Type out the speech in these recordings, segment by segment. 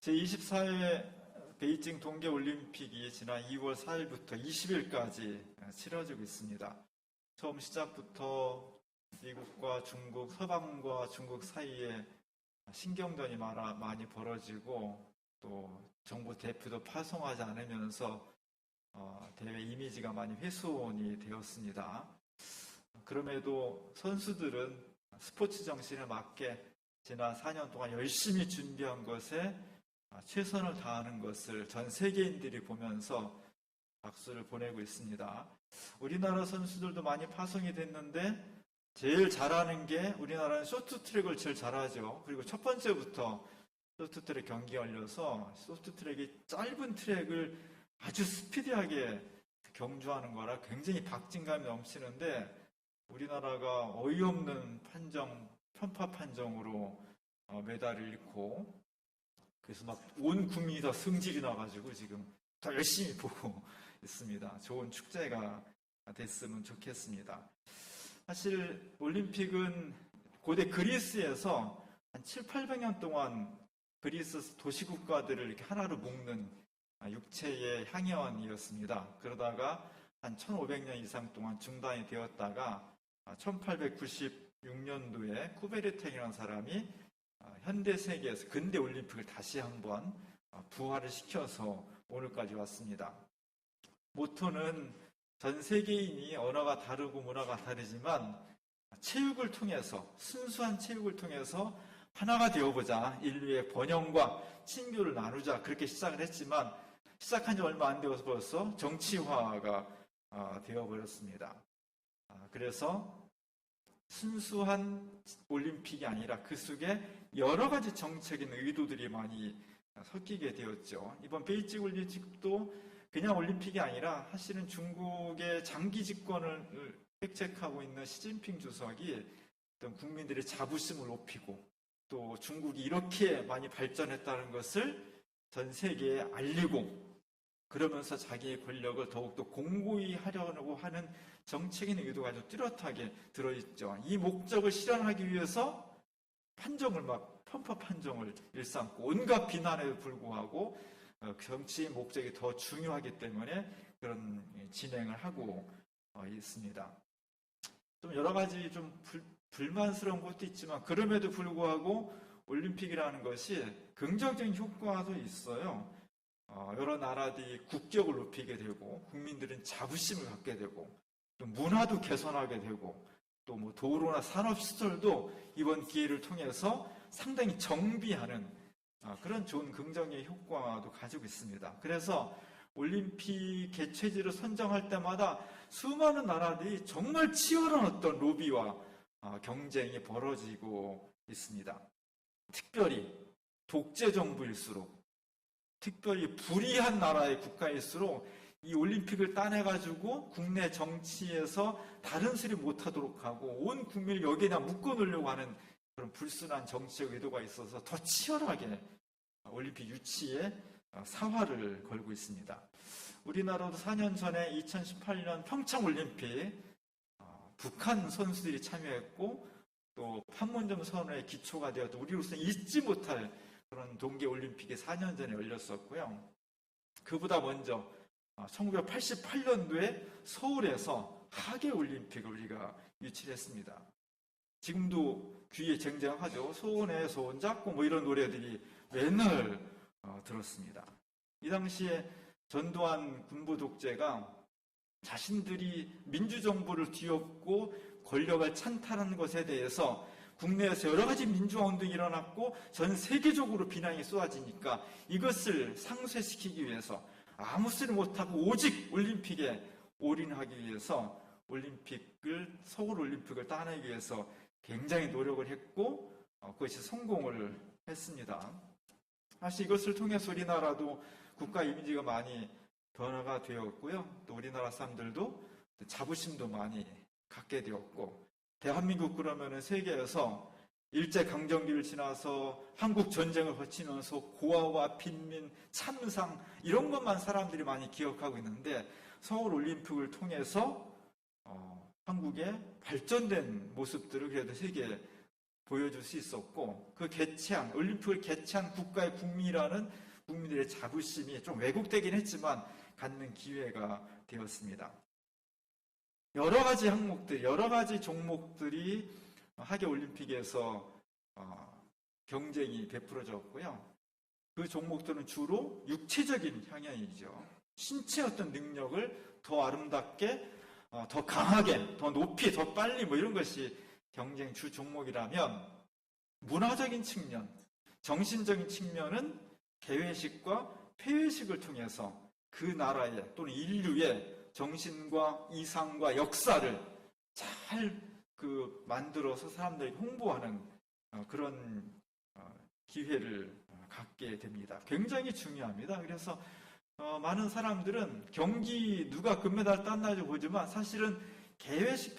제24회 베이징 동계올림픽이 지난 2월 4일부터 20일까지 치러지고 있습니다. 처음 시작부터 미국과 중국, 서방과 중국 사이에 신경전이 많이 벌어지고 또 정부 대표도 파송하지 않으면서 대회 이미지가 많이 훼손이 되었습니다. 그럼에도 선수들은 스포츠 정신에 맞게 지난 4년 동안 열심히 준비한 것에 최선을 다하는 것을 전 세계인들이 보면서 박수를 보내고 있습니다. 우리나라 선수들도 많이 파송이 됐는데 제일 잘하는 게 우리나라는 쇼트트랙을 제일 잘하죠. 그리고 첫 번째부터 쇼트트랙 경기에 열려서 쇼트트랙이 짧은 트랙을 아주 스피디하게 경주하는 거라 굉장히 박진감이 넘치는데 우리나라가 어이없는 편파 판정으로 메달을 잃고 그래서 막 온 국민이 다 승질이 나가지고 지금 더 열심히 보고 있습니다. 좋은 축제가 됐으면 좋겠습니다. 사실 올림픽은 고대 그리스에서 한 700~800년 동안 그리스 도시국가들을 이렇게 하나로 묶는 육체의 향연이었습니다. 그러다가 한 1500년 이상 동안 중단이 되었다가 1896년도에 쿠베르탱이라는 사람이 현대 세계에서 근대 올림픽을 다시 한번 부활을 시켜서 오늘까지 왔습니다. 모토는 전 세계인이 언어가 다르고 문화가 다르지만 체육을 통해서 순수한 체육을 통해서 하나가 되어보자, 인류의 번영과 친교를 나누자 그렇게 시작을 했지만 시작한 지 얼마 안 되어서 벌써 정치화가 되어버렸습니다. 그래서 순수한 올림픽이 아니라 그 속에 여러 가지 정책인 의도들이 많이 섞이게 되었죠. 이번 베이징 올림픽도 그냥 올림픽이 아니라 사실은 중국의 장기 집권을 획책하고 있는 시진핑 주석이 어떤 국민들의 자부심을 높이고 또 중국이 이렇게 많이 발전했다는 것을 전 세계에 알리고 그러면서 자기의 권력을 더욱더 공고히 하려고 하는 정책인 의도가 아주 뚜렷하게 들어있죠. 이 목적을 실현하기 위해서 판정을 편파 판정을 일삼고 온갖 비난에도 불구하고 정치의 목적이 더 중요하기 때문에 그런 진행을 하고 있습니다. 좀 여러 가지 좀 불만스러운 것도 있지만 그럼에도 불구하고 올림픽이라는 것이 긍정적인 효과도 있어요. 여러 나라들이 국격을 높이게 되고 국민들은 자부심을 갖게 되고 또 문화도 개선하게 되고 또 뭐 도로나 산업시설도 이번 기회를 통해서 상당히 정비하는 그런 좋은 긍정의 효과도 가지고 있습니다. 그래서 올림픽 개최지를 선정할 때마다 수많은 나라들이 정말 치열한 어떤 로비와 경쟁이 벌어지고 있습니다. 특별히 독재 정부일수록 특별히 불의한 나라의 국가일수록 이 올림픽을 따내가지고 국내 정치에서 다른 소리 못하도록 하고 온 국민을 여기에다 묶어놓으려고 하는 그런 불순한 정치적 의도가 있어서 더 치열하게 올림픽 유치에 사활을 걸고 있습니다. 우리나라도 4년 전에 2018년 평창올림픽 북한 선수들이 참여했고 또 판문점 선언의 기초가 되어도 우리로서는 잊지 못할 그런 동계올림픽이 4년 전에 열렸었고요. 그보다 먼저 1988년도에 서울에서 하계올림픽을 우리가 유치를 했습니다. 지금도 귀에 쟁쟁하죠. 소원에 손잡고 뭐 이런 노래들이 맨날 들었습니다. 이 당시에 전두환 군부 독재가 자신들이 민주정부를 뒤엎고 권력을 찬탈한 것에 대해서 국내에서 여러 가지 민주화 운동이 일어났고 전 세계적으로 비난이 쏟아지니까 이것을 상쇄시키기 위해서 아무 소리 못하고 오직 올림픽에 올인하기 위해서 서울 올림픽을 따내기 위해서 굉장히 노력을 했고 그것이 성공을 했습니다. 사실 이것을 통해서 우리나라도 국가 이미지가 많이 변화가 되었고요. 또 우리나라 사람들도 자부심도 많이 갖게 되었고 대한민국 그러면은 세계에서 일제강점기를 지나서 한국 전쟁을 거치면서 고아와 빈민, 참상 이런 것만 사람들이 많이 기억하고 있는데 서울 올림픽을 통해서 한국의 발전된 모습들을 그래도 세계에 보여줄 수 있었고, 그 개최한, 올림픽을 개최한 국가의 국민들의 자부심이 좀 왜곡되긴 했지만 갖는 기회가 되었습니다. 여러 가지 항목들, 여러 가지 종목들이 하계올림픽에서 경쟁이 베풀어졌고요. 그 종목들은 주로 육체적인 향연이죠. 신체 어떤 능력을 더 아름답게, 더 강하게, 더 높이, 더 빨리 이런 것이 경쟁 주 종목이라면, 문화적인 측면, 정신적인 측면은 개회식과 폐회식을 통해서 그 나라의 또는 인류의 정신과 이상과 역사를 잘 만들어서 사람들에게 홍보하는 그런 기회를 갖게 됩니다. 굉장히 중요합니다. 그래서 많은 사람들은 경기 누가 금메달 땄나지 보지만 사실은 개회식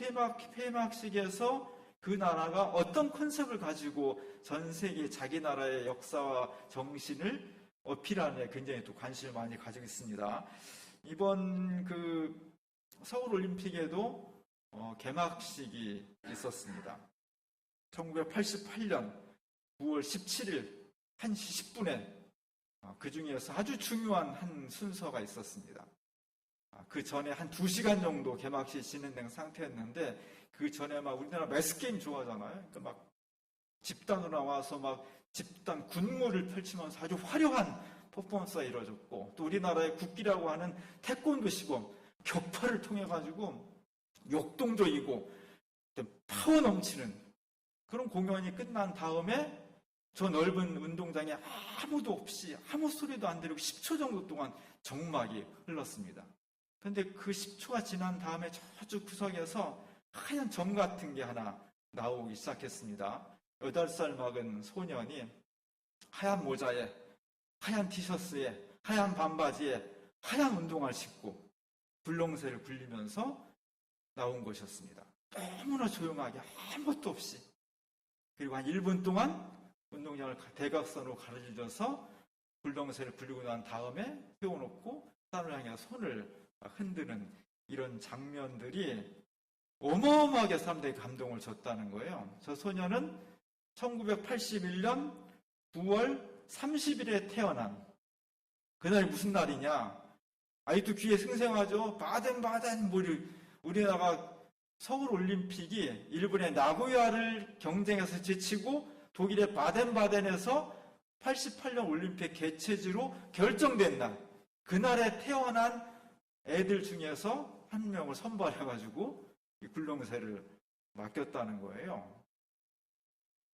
폐막식에서 그 나라가 어떤 컨셉을 가지고 전 세계 자기 나라의 역사와 정신을 어필하는 데 굉장히 또 관심을 많이 가지고 있습니다. 이번 서울 올림픽에도 개막식이 있었습니다. 1988년 9월 17일 1시 10분에 그 중에서 아주 중요한 한 순서가 있었습니다. 그 전에 한 2시간 정도 개막식이 진행된 상태였는데, 그 전에 우리나라 매스게임 좋아하잖아요. 그러니까 막 집단으로 나와서 집단 군무를 펼치면서 아주 화려한 퍼포먼스가 이루어졌고, 또 우리나라의 국기라고 하는 태권도 시범, 격파를 통해 가지고 역동적이고 파워 넘치는 그런 공연이 끝난 다음에 저 넓은 운동장에 아무도 없이 아무 소리도 안 들리고 10초 정도 동안 정막이 흘렀습니다. 그런데 그 10초가 지난 다음에 저쪽 구석에서 하얀 점 같은 게 하나 나오기 시작했습니다. 8살 먹은 소년이 하얀 모자에 하얀 티셔츠에 하얀 반바지에 하얀 운동화를 신고 불렁쇠를 굴리면서 나온 것이었습니다. 너무나 조용하게 아무것도 없이. 그리고 한 1분 동안 운동장을 대각선으로 가로질러서 불렁쇠를 굴리고 난 다음에 세워놓고 사람을 향해 손을 흔드는 이런 장면들이 어마어마하게 사람들에게 감동을 줬다는 거예요. 저 소녀는 1981년 9월 30일에 태어난, 그날이 무슨 날이냐? 아직도 귀에 생생하죠? 바덴바덴, 우리나라가 서울올림픽이 일본의 나고야를 경쟁에서 제치고 독일의 바덴바덴에서 88년 올림픽 개최지로 결정된 날, 그날에 태어난 애들 중에서 한 명을 선발해가지고 이 굴렁쇠를 맡겼다는 거예요.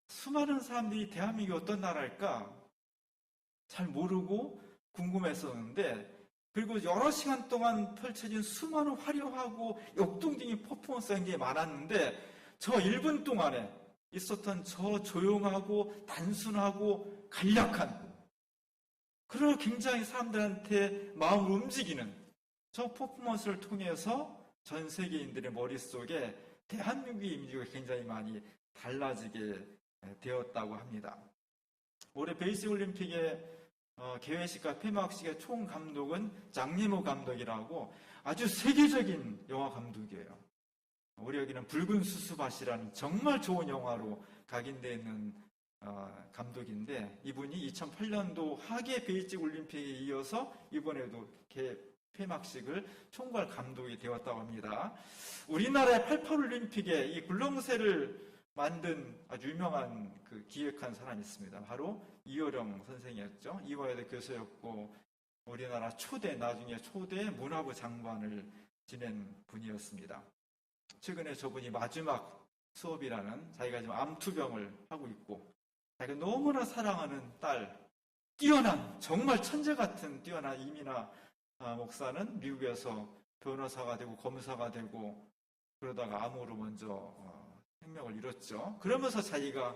수많은 사람들이 대한민국이 어떤 나라일까 잘 모르고 궁금했었는데, 그리고 여러 시간 동안 펼쳐진 수많은 화려하고 역동적인 퍼포먼스가 굉장히 많았는데, 저 1분 동안에 있었던 저 조용하고 단순하고 간략한, 그러나 굉장히 사람들한테 마음을 움직이는 저 퍼포먼스를 통해서 전 세계인들의 머릿속에 대한민국의 이미지가 굉장히 많이 달라지게 되었다고 합니다. 올해 베이징 올림픽의 개회식과 폐막식의 총 감독은 장리모 감독이라고 아주 세계적인 영화 감독이에요. 우리 여기는 붉은 수수밭이라는 정말 좋은 영화로 각인되어 있는 감독인데, 이분이 2008년도 하계 베이징 올림픽에 이어서 이번에도 폐막식을 총괄 감독이 되었다고 합니다. 우리나라의 88 올림픽에 이 굴렁쇠를 만든 아주 유명한 기획한 사람이 있습니다. 바로 이어령 선생이었죠. 이화여대 교수였고 우리나라 나중에 초대 문화부 장관을 지낸 분이었습니다. 최근에 저분이 마지막 수업이라는, 자기가 지금 암투병을 하고 있고 자기가 너무나 사랑하는 딸, 정말 천재 같은 뛰어난 이민아 목사는 미국에서 변호사가 되고 검사가 되고 그러다가 암으로 먼저 생명을 잃었죠. 그러면서 자기가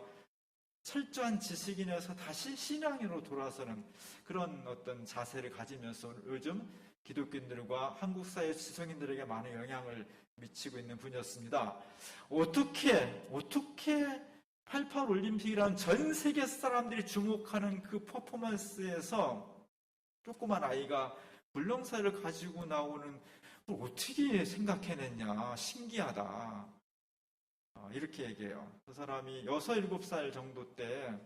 철저한 지식인에서 다시 신앙인으로 돌아서는 그런 어떤 자세를 가지면서 요즘 기독교인들과 한국 사회 지성인들에게 많은 영향을 미치고 있는 분이었습니다. 어떻게 88 올림픽이라는 전 세계 사람들이 주목하는 그 퍼포먼스에서 조그만 아이가 굴렁쇠를 가지고 나오는 걸 어떻게 생각해냈냐, 신기하다. 이렇게 얘기해요. 그 사람이 6, 7살 정도 때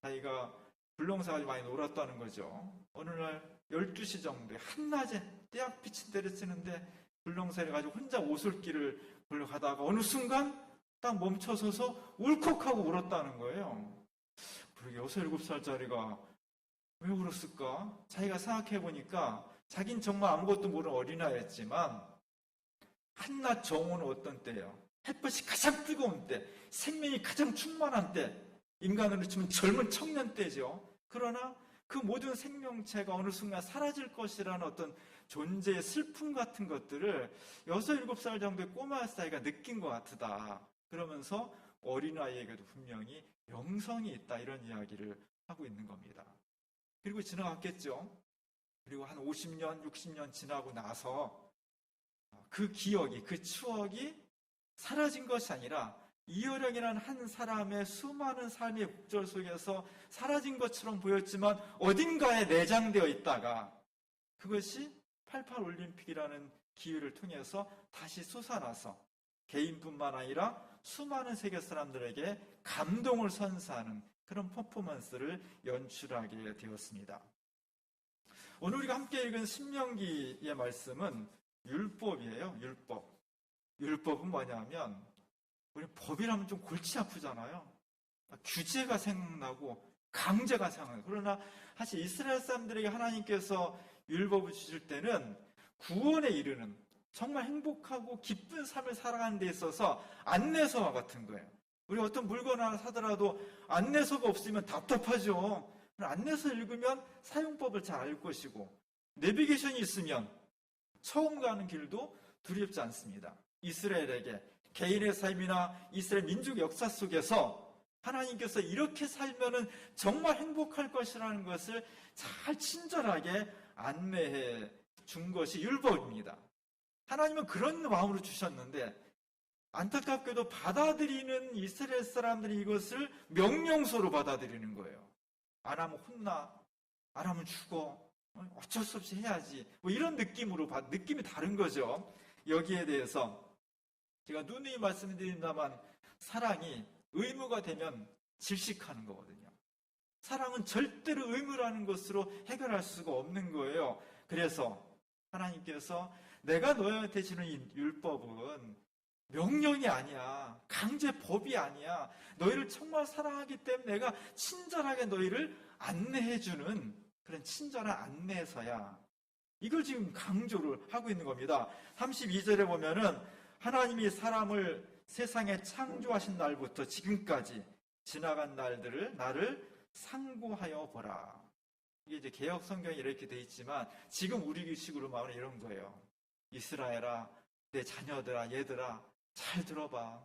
자기가 불렁사가 많이 놀았다는 거죠. 어느 날 12시 정도에 한낮에 떼약빛이 때려치는데 불렁사를 가지고 혼자 오솔길을 걸어가다가 어느 순간 딱 멈춰서서 울컥하고 울었다는 거예요. 그러게 6, 7살짜리가 왜 울었을까? 자기가 생각해 보니까 자긴 정말 아무것도 모르는 어린아이였지만 한낮 정오는 어떤 때예요? 햇볕이 가장 뜨거운 때, 생명이 가장 충만한 때, 인간으로 치면 젊은 청년 때죠. 그러나 그 모든 생명체가 어느 순간 사라질 것이라는 어떤 존재의 슬픔 같은 것들을 6, 7살 정도의 꼬마 사이가 느낀 것 같다. 그러면서 어린아이에게도 분명히 영성이 있다, 이런 이야기를 하고 있는 겁니다. 그리고 지나갔겠죠. 그리고 한 50년, 60년 지나고 나서 그 기억이, 그 추억이 사라진 것이 아니라 이효령이라는 한 사람의 수많은 삶의 곡절 속에서 사라진 것처럼 보였지만 어딘가에 내장되어 있다가 그것이 88 올림픽이라는 기회를 통해서 다시 솟아나서 개인뿐만 아니라 수많은 세계 사람들에게 감동을 선사하는 그런 퍼포먼스를 연출하게 되었습니다. 오늘 우리가 함께 읽은 신명기의 말씀은 율법이에요. 율법. 율법은 뭐냐면 우리 법이라면 좀 골치 아프잖아요. 규제가 생각나고 강제가 생각나고. 그러나 사실 이스라엘 사람들에게 하나님께서 율법을 주실 때는 구원에 이르는 정말 행복하고 기쁜 삶을 살아가는 데 있어서 안내서와 같은 거예요. 우리 어떤 물건 하나 사더라도 안내서가 없으면 답답하죠. 안내서 읽으면 사용법을 잘 알 것이고 내비게이션이 있으면 처음 가는 길도 두렵지 않습니다. 이스라엘에게 개인의 삶이나 이스라엘 민족의 역사 속에서 하나님께서 이렇게 살면은 정말 행복할 것이라는 것을 잘 친절하게 안내해 준 것이 율법입니다. 하나님은 그런 마음으로 주셨는데 안타깝게도 받아들이는 이스라엘 사람들이 이것을 명령서로 받아들이는 거예요. 안 하면 혼나, 안 하면 죽어, 어쩔 수 없이 해야지, 뭐 이런 느낌으로 느낌이 다른 거죠. 여기에 대해서 제가 누누이 말씀드린다만 사랑이 의무가 되면 질식하는 거거든요. 사랑은 절대로 의무라는 것으로 해결할 수가 없는 거예요. 그래서 하나님께서 내가 너희한테 주는 이 율법은 명령이 아니야, 강제법이 아니야, 너희를 정말 사랑하기 때문에 내가 친절하게 너희를 안내해주는 그런 친절한 안내서야. 이걸 지금 강조를 하고 있는 겁니다. 32절에 보면은 하나님이 사람을 세상에 창조하신 날부터 지금까지 지나간 날들을 나를 상고하여 보라. 이게 이제 개역 성경에 이렇게 돼 있지만 지금 우리 식으로 말하면 이런 거예요. 이스라엘아, 내 자녀들아, 얘들아, 잘 들어봐.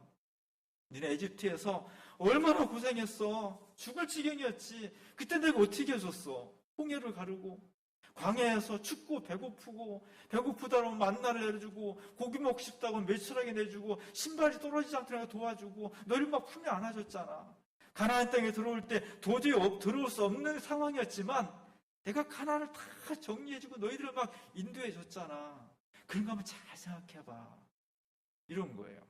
니네 에집트에서 얼마나 고생했어. 죽을 지경이었지. 그때 내가 어떻게 해줬어? 홍해를 가르고 광야에서 춥고 배고프고 배고프다면 만나를 내려주고 고기 먹고 싶다고 매출하게 내주고 신발이 떨어지지 않도록 도와주고 너를 막 품에 안아줬잖아. 가나안 땅에 들어올 때 도저히 들어올 수 없는 상황이었지만 내가 가나안을 다 정리해주고 너희들을 막 인도해줬잖아. 그런 거 한번 잘 생각해봐. 이런 거예요.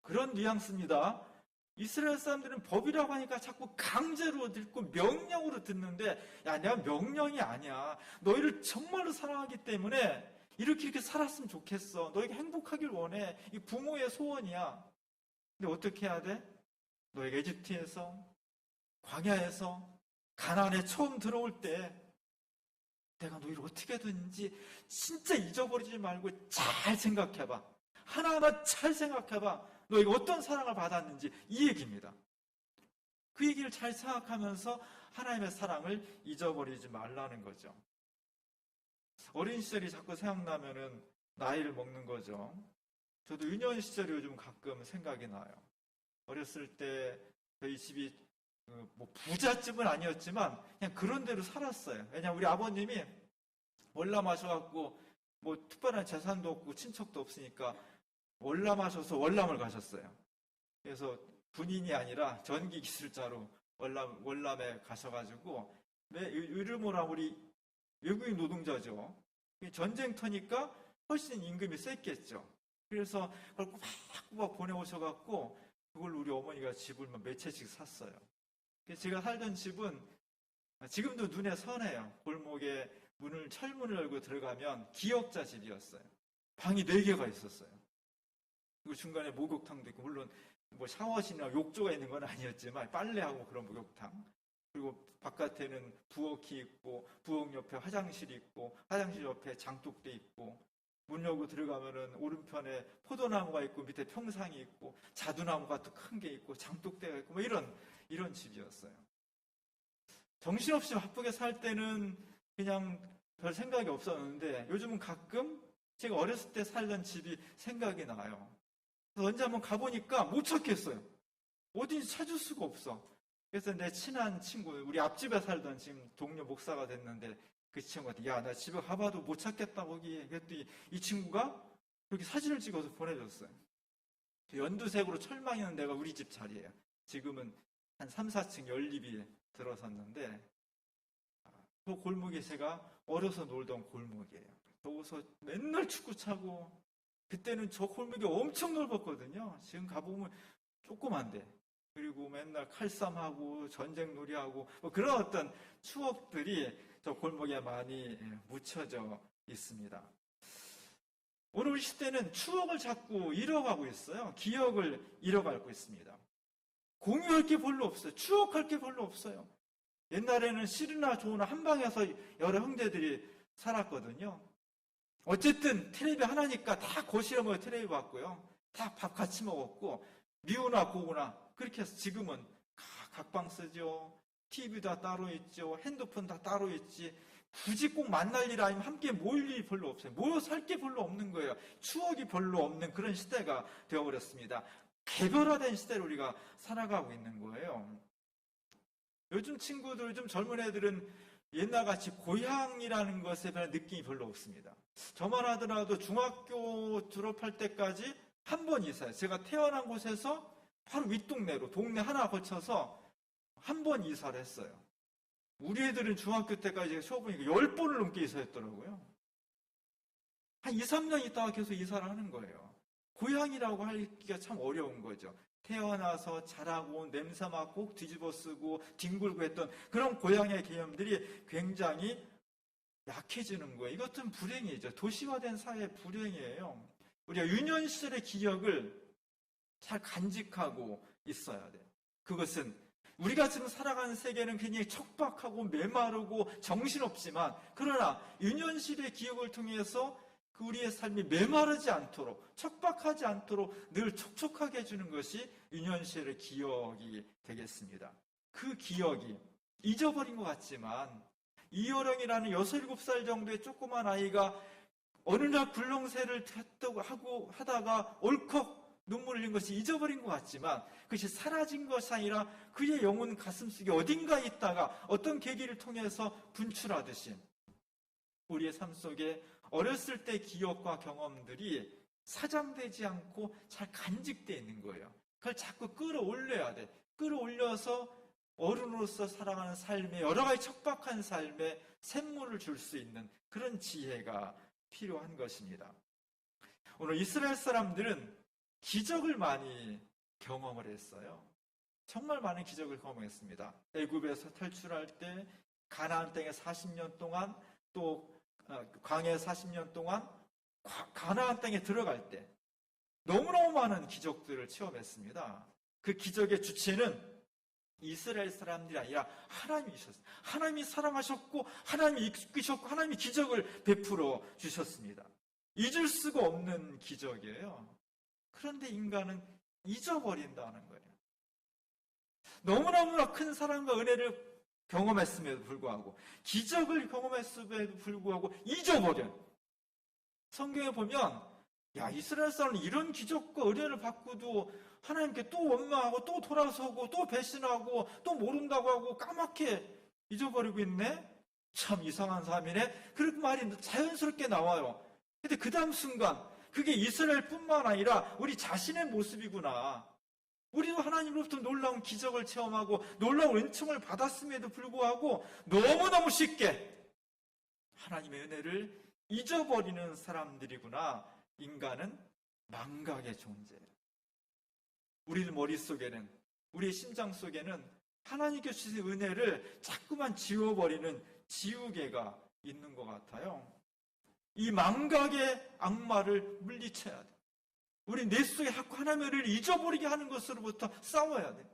그런 뉘앙스입니다. 이스라엘 사람들은 법이라고 하니까 자꾸 강제로 듣고 명령으로 듣는데 야, 내가 명령이 아니야. 너희를 정말로 사랑하기 때문에 이렇게 살았으면 좋겠어. 너희가 행복하길 원해. 이 부모의 소원이야. 근데 어떻게 해야 돼? 너희가 에집트에서 광야에서 가나안에 처음 들어올 때 내가 너희를 어떻게 했는지 진짜 잊어버리지 말고 잘 생각해봐. 하나하나 잘 생각해봐. 너희가 어떤 사랑을 받았는지 이 얘기입니다. 그 얘기를 잘 생각하면서 하나님의 사랑을 잊어버리지 말라는 거죠. 어린 시절이 자꾸 생각나면은 나이를 먹는 거죠. 저도 유년 시절이 요즘 가끔 생각이 나요. 어렸을 때 저희 집이 뭐 부잣집은 아니었지만 그냥 그런 대로 살았어요. 왜냐하면 우리 아버님이 월남하셔갖고 뭐 특별한 재산도 없고 친척도 없으니까 월남하셔서 월남을 가셨어요. 그래서 군인이 아니라 전기 기술자로 월남에 가셔가지고 이름으로 우리 외국인 노동자죠. 전쟁터니까 훨씬 임금이 셌겠죠. 그래서 그걸 꼬박꼬박 보내오셔갖고 그걸 우리 어머니가 집을 몇 채씩 샀어요. 제가 살던 집은 지금도 눈에 선해요. 골목에 철문을 열고 들어가면 기역자 집이었어요. 방이 4개가 있었어요. 그리고 중간에 목욕탕도 있고, 물론 뭐 샤워실이나 욕조가 있는 건 아니었지만 빨래하고 그런 목욕탕. 그리고 바깥에는 부엌이 있고, 부엌 옆에 화장실이 있고, 화장실 옆에 장독대 있고, 문 열고 들어가면은 오른편에 포도나무가 있고, 밑에 평상이 있고, 자두나무가 또 큰 게 있고, 장독대가 있고, 뭐 이런 집이었어요. 정신없이 바쁘게 살 때는 그냥 별 생각이 없었는데, 요즘은 가끔 제가 어렸을 때 살던 집이 생각이 나요. 그래서 언제 한번 가보니까 못 찾겠어요. 어딘지 찾을 수가 없어. 그래서 내 친한 친구, 우리 앞집에 살던 지금 동료 목사가 됐는데, 그 친구한테, 야, 나 집에 가봐도 못 찾겠다, 거기. 그랬더니 이 친구가 여기 사진을 찍어서 보내줬어요. 연두색으로 철망 있는 데가 우리 집 자리예요. 지금은 한 3, 4층 연립이 들어섰는데, 그 골목이 제가 어려서 놀던 골목이에요. 거기서 맨날 축구 차고, 그때는 저 골목이 엄청 넓었거든요. 지금 가보면 조그만데. 그리고 맨날 칼싸움하고 전쟁놀이하고 뭐 그런 어떤 추억들이 저 골목에 많이 묻혀져 있습니다. 오늘 우리 시대는 추억을 자꾸 잃어가고 있어요. 기억을 잃어가고 있습니다. 공유할 게 별로 없어요. 추억할 게 별로 없어요. 옛날에는 싫으나 좋으나 한 방에서 여러 형제들이 살았거든요. 어쨌든 텔레비 하나니까 다 거실에 모여 텔레비 봤고요. 다 밥 같이 먹었고, 미우나 고우나 그렇게 해서 지금은 각방 쓰죠. TV도 다 따로 있죠. 핸드폰 다 따로 있지. 굳이 꼭 만날 일 아니면 함께 모일 일이 별로 없어요. 모여 살 게 별로 없는 거예요. 추억이 별로 없는 그런 시대가 되어버렸습니다. 개별화된 시대를 우리가 살아가고 있는 거예요. 요즘 친구들, 요즘 젊은 애들은 옛날같이 고향이라는 것에 대한 느낌이 별로 없습니다. 저만 하더라도 중학교 졸업할 때까지 한 번 이사해요. 제가 태어난 곳에서 바로 윗동네로 동네 하나 거쳐서 한 번 이사를 했어요. 우리 애들은 중학교 때까지 시험 보니까 10번을 넘게 이사했더라고요. 한 2, 3년 있다가 계속 이사를 하는 거예요. 고향이라고 하기가 참 어려운 거죠. 태어나서 자라고 냄새 맡고 뒤집어 쓰고 뒹굴고 했던 그런 고향의 개념들이 굉장히 약해지는 거예요. 이것은 불행이죠. 도시화된 사회의 불행이에요. 우리가 유년 시절의 기억을 잘 간직하고 있어야 돼요. 그것은 우리가 지금 살아가는 세계는 굉장히 척박하고 메마르고 정신없지만, 그러나 유년 시절의 기억을 통해서 그 우리의 삶이 메마르지 않도록, 척박하지 않도록 늘 촉촉하게 해주는 것이 유년 시절의 기억이 되겠습니다. 그 기억이 잊어버린 것 같지만, 이효령이라는 6, 7살 정도의 조그만 아이가 어느 날 굴렁쇠를 하다가 옳컥 눈물을 흘린 것이 잊어버린 것 같지만, 그것이 사라진 것이 아니라 그의 영혼 가슴속에 어딘가에 있다가 어떤 계기를 통해서 분출하듯이 우리의 삶 속에 어렸을 때 기억과 경험들이 사장되지 않고 잘 간직되어 있는 거예요. 그걸 자꾸 끌어올려야 돼. 끌어올려서 어른으로서 살아가는 삶에, 여러 가지 척박한 삶에 샘물을 줄 수 있는 그런 지혜가 필요한 것입니다. 오늘 이스라엘 사람들은 기적을 많이 경험을 했어요. 정말 많은 기적을 경험했습니다. 애굽에서 탈출할 때, 가나안 땅에 40년 동안, 또 광야 40년 동안 가나안 땅에 들어갈 때 너무너무 많은 기적들을 체험했습니다. 그 기적의 주체는 이스라엘 사람들이 아니라 하나님이셨어요. 하나님이 사랑하셨고, 하나님이 이끄셨고, 하나님이 기적을 베풀어 주셨습니다. 잊을 수가 없는 기적이에요. 그런데 인간은 잊어버린다는 거예요. 너무너무나 큰 사랑과 은혜를 경험했음에도 불구하고, 기적을 경험했음에도 불구하고 잊어버려요. 성경에 보면, 야, 이스라엘 사람은 이런 기적과 은혜를 받고도 하나님께 또 원망하고 또 돌아서고 또 배신하고 또 모른다고 하고 까맣게 잊어버리고 있네? 참 이상한 사람이네? 그런 말이 자연스럽게 나와요. 근데 그 다음 순간 그게 이스라엘뿐만 아니라 우리 자신의 모습이구나. 우리도 하나님으로부터 놀라운 기적을 체험하고 놀라운 은총을 받았음에도 불구하고 너무너무 쉽게 하나님의 은혜를 잊어버리는 사람들이구나. 인간은 망각의 존재예요. 우리 머릿속에는, 우리 심장 속에는 하나님께 주신 은혜를 자꾸만 지워버리는 지우개가 있는 것 같아요. 이 망각의 악마를 물리쳐야 돼. 우리 내 속에 자꾸 하나님의 은혜를 잊어버리게 하는 것으로부터 싸워야 돼.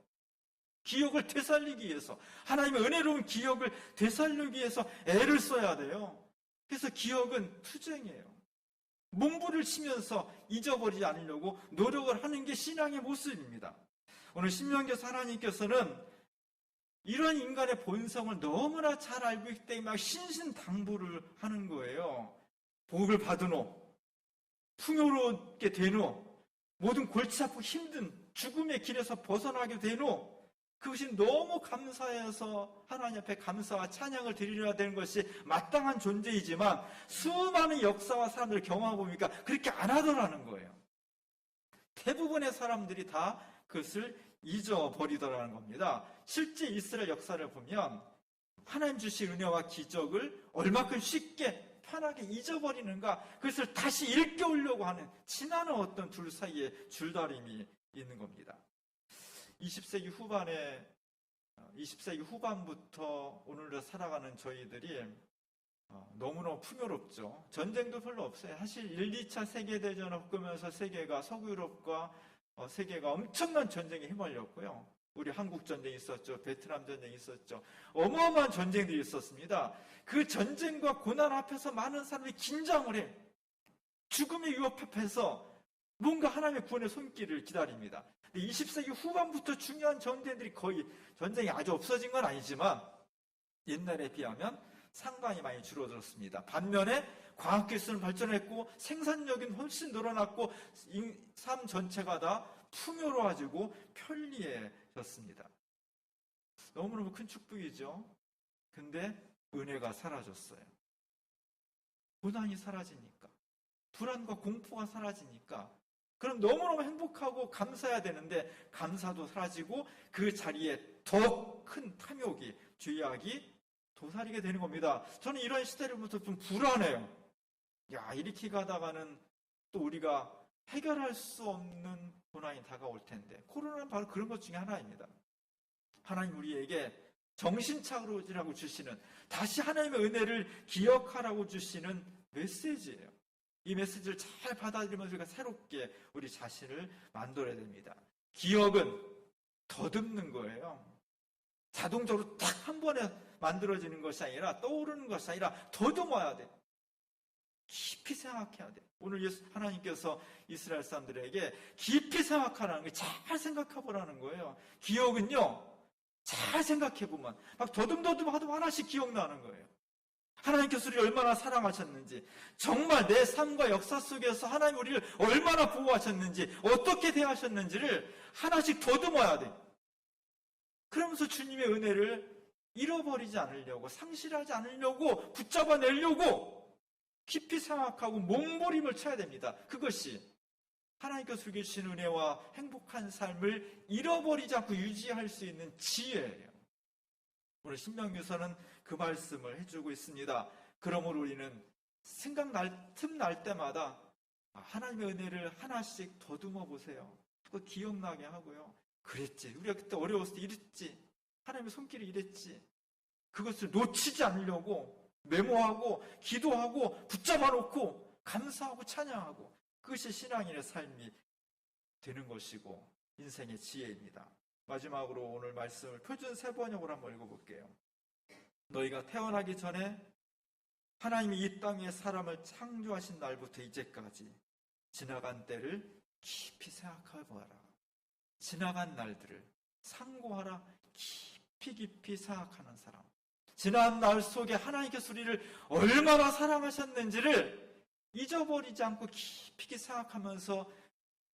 기억을 되살리기 위해서, 하나님의 은혜로운 기억을 되살리기 위해서 애를 써야 돼요. 그래서 기억은 투쟁이에요. 몸부를 치면서 잊어버리지 않으려고 노력을 하는 게 신앙의 모습입니다. 오늘 신명기에서 하나님께서는 이런 인간의 본성을 너무나 잘 알고 있기 때문에 막 신신당부를 하는 거예요. 복을 받으노, 풍요롭게 되노, 모든 골치 아프고 힘든 죽음의 길에서 벗어나게 되노, 그것이 너무 감사해서 하나님 앞에 감사와 찬양을 드리려야 되는 것이 마땅한 존재이지만 수많은 역사와 사람들을 경험하고 보니까 그렇게 안 하더라는 거예요. 대부분의 사람들이 다 그것을 잊어버리더라는 겁니다. 실제 이스라엘 역사를 보면 하나님 주신 은혜와 기적을 얼마큼 쉽게 편하게 잊어버리는가, 그것을 다시 일깨우려고 하는 지나는 어떤 둘 사이에 줄다림이 있는 겁니다. 20세기 후반부터 오늘로 살아가는 저희들이 너무너무 풍요롭죠. 전쟁도 별로 없어요. 사실 1, 2차 세계대전을 겪으면서 세계가, 서구 유럽과 세계가 엄청난 전쟁에 휘말렸고요. 우리 한국 전쟁이 있었죠. 베트남 전쟁이 있었죠. 어마어마한 전쟁들이 있었습니다. 그 전쟁과 고난 앞에서 많은 사람들이 긴장을 해. 죽음의 위협 앞에서 뭔가 하나님의 구원의 손길을 기다립니다. 20세기 후반부터 중요한 전쟁들이 거의, 전쟁이 아주 없어진 건 아니지만 옛날에 비하면 상당히 많이 줄어들었습니다. 반면에 과학기술은 발전했고 생산력은 훨씬 늘어났고 삶 전체가 다 풍요로워지고 편리해졌습니다. 너무너무 큰 축복이죠. 근데 은혜가 사라졌어요. 고난이 사라지니까, 불안과 공포가 사라지니까, 그럼 너무너무 행복하고 감사해야 되는데 감사도 사라지고 그 자리에 더 큰 탐욕이, 죄악이 도사리게 되는 겁니다. 저는 이런 시대로부터 좀 불안해요. 야, 이렇게 가다가는 또 우리가 해결할 수 없는 고난이 다가올 텐데, 코로나는 바로 그런 것 중에 하나입니다. 하나님 우리에게 정신차리라고 주시는, 다시 하나님의 은혜를 기억하라고 주시는 메시지예요. 이 메시지를 잘 받아들이면서 우리가 새롭게 우리 자신을 만들어야 됩니다. 기억은 더듬는 거예요. 자동적으로 딱 한 번에 만들어지는 것이 아니라, 떠오르는 것이 아니라 더듬어야 돼. 깊이 생각해야 돼. 오늘 하나님께서 이스라엘 사람들에게 깊이 생각하라는 게, 잘 생각해보라는 거예요. 기억은요, 잘 생각해보면 막 더듬더듬 하도 하나씩 기억나는 거예요. 하나님께서 우리를 얼마나 사랑하셨는지, 정말 내 삶과 역사 속에서 하나님 우리를 얼마나 보호하셨는지, 어떻게 대하셨는지를 하나씩 더듬어야 돼. 그러면서 주님의 은혜를 잃어버리지 않으려고, 상실하지 않으려고, 붙잡아내려고 깊이 생각하고 몸부림을 쳐야 됩니다. 그것이 하나님께서 우리에게 주신 은혜와 행복한 삶을 잃어버리지 않고 유지할 수 있는 지혜예요. 오늘 신명기에서는 그 말씀을 해주고 있습니다. 그러므로 우리는 틈날 때마다 하나님의 은혜를 하나씩 더듬어 보세요. 그거 기억나게 하고요. 그랬지, 우리가 그때 어려웠을 때 이랬지, 하나님의 손길이 이랬지, 그것을 놓치지 않으려고 메모하고 기도하고 붙잡아 놓고 감사하고 찬양하고, 그것이 신앙인의 삶이 되는 것이고 인생의 지혜입니다. 마지막으로 오늘 말씀을 표준 세번역으로 한번 읽어볼게요. 너희가 태어나기 전에 하나님이 이 땅에 사람을 창조하신 날부터 이제까지 지나간 때를 깊이 생각해보아라. 지나간 날들을 상고하라. 깊이 생각하는 사람, 지난 날 속에 하나님께서 우리를 얼마나 사랑하셨는지를 잊어버리지 않고 깊이 생각하면서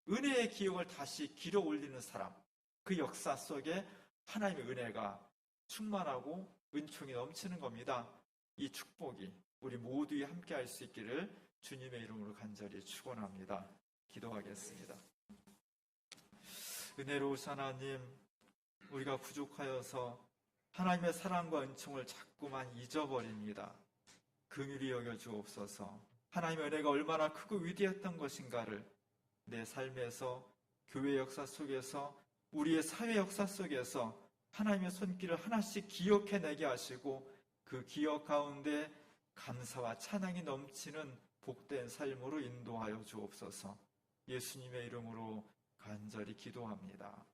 은혜의 기억을 다시 길어 올리는 사람, 그 역사 속에 하나님의 은혜가 충만하고 은총이 넘치는 겁니다. 이 축복이 우리 모두에 함께 할 수 있기를 주님의 이름으로 간절히 축원합니다. 기도하겠습니다. 은혜로우신 하나님, 우리가 부족하여서 하나님의 사랑과 은총을 자꾸만 잊어버립니다. 긍휼히 여겨 주옵소서. 하나님의 은혜가 얼마나 크고 위대했던 것인가를 내 삶에서 교회 역사 속에서, 우리의 사회 역사 속에서 하나님의 손길을 하나씩 기억해내게 하시고 그 기억 가운데 감사와 찬양이 넘치는 복된 삶으로 인도하여 주옵소서. 예수님의 이름으로 간절히 기도합니다.